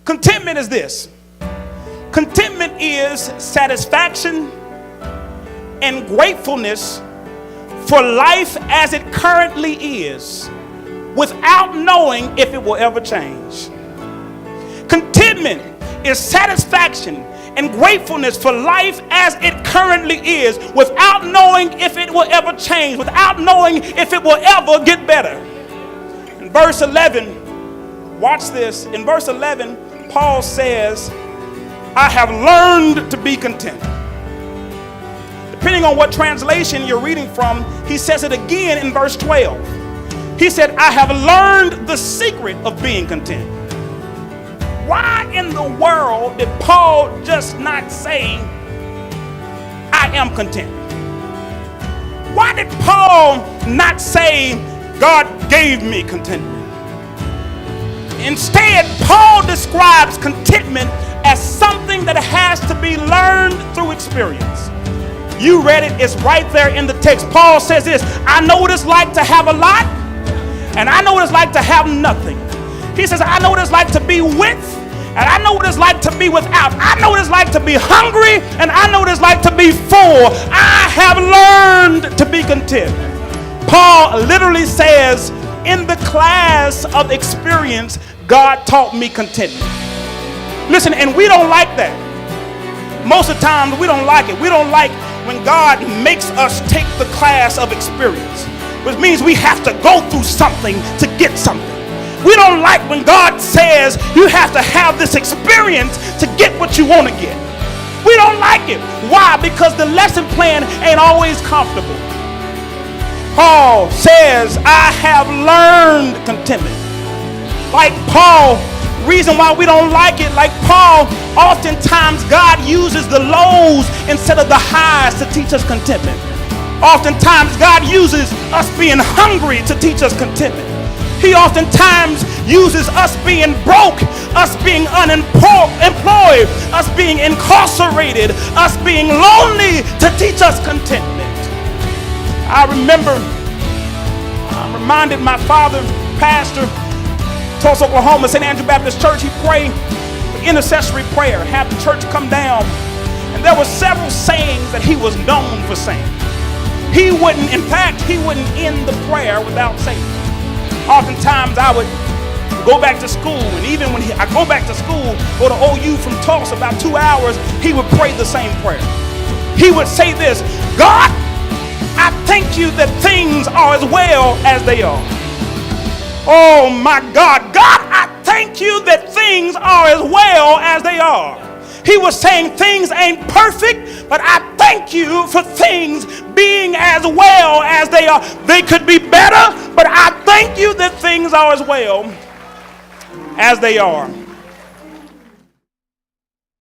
Contentment is this. Contentment is satisfaction and gratefulness for life as it currently is, without knowing if it will ever change. Contentment is satisfaction and gratefulness for life as it currently is, without knowing if it will ever change, without knowing if it will ever get better. In verse 11, watch this. In verse 11, Paul says, I have learned to be content. Depending on what translation you're reading from, he says it again in verse 12. He said, I have learned the secret of being content. Why in the world did Paul just not say, I am content? Why did Paul not say, God gave me contentment? Instead, Paul describes contentment as something that has to be learned through experience. You read it, it's right there in the text. Paul says this, I know what it's like to have a lot, and I know what it's like to have nothing. He says, I know what it's like to be with, and I know what it's like to be without. I know what it's like to be hungry, and I know what it's like to be full. I have learned to be content. Paul literally says, in the class of experience, God taught me contentment. Listen, and we don't like that. Most of the time, we don't like it. We don't like when God makes us take the class of experience, which means we have to go through something to get something. We don't like when God says you have to have this experience to get what you want to get. We don't like it. Why? Because the lesson plan ain't always comfortable. Paul says, I have learned contentment. Like Paul, reason why we don't like it, like Paul, oftentimes God uses the lows instead of the highs to teach us contentment. Oftentimes God uses us being hungry to teach us contentment. He oftentimes uses us being broke, us being unemployed, us being incarcerated, us being lonely to teach us contentment. I remember, I'm reminded my father, pastor, Tulsa, Oklahoma, St. Andrew Baptist Church, he prayed the intercessory prayer, had the church come down, and there were several sayings that he was known for saying. He wouldn't end the prayer without saying. Oftentimes I would go back to school, and even when I go back to school, go to OU from Tulsa, about 2 hours, he would pray the same prayer. He would say this, God, I thank you that things are as well as they are. Oh my God, God, I thank you that things are as well as they are. He was saying things ain't perfect, but I thank you for things being as well as they are. They could be better, but I thank you that things are as well as they are.